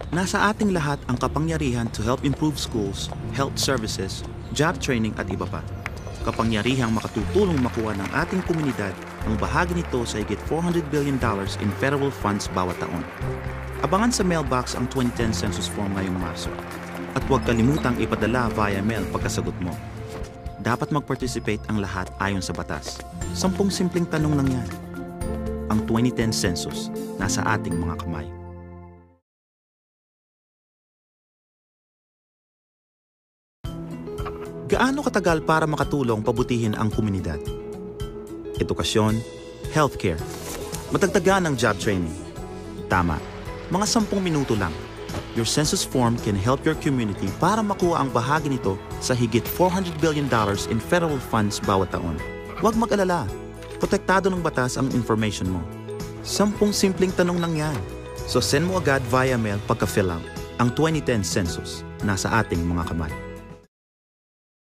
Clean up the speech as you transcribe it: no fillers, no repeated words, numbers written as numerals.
Nasa ating lahat ang kapangyarihan to help improve schools, health services, job training at iba pa. Kapangyarihang makatutulong makuha ng ating komunidad ang bahagi nito sa higit $400 billion in federal funds bawat taon. Abangan sa mailbox ang 2010 census form ngayong Marso. At huwag kalimutang ipadala via mail pagkasagot mo. Dapat mag-participate ang lahat ayon sa batas. 10 simpleng tanong lang yan. Ang 2010 census nasa ating mga kamay. Gaano katagal para makatulong pabutihin ang komunidad? Edukasyon, healthcare, matagtagan ng job training. Tama, mga 10 minuto lang. Your census form can help your community para makuha ang bahagi nito sa higit $400 billion in federal funds bawat taon. Huwag mag-alala, protektado ng batas ang information mo. 10 simpleng tanong lang yan. So send mo agad via mail pagka-fill out. Ang 2010 census nasa ating mga kamay.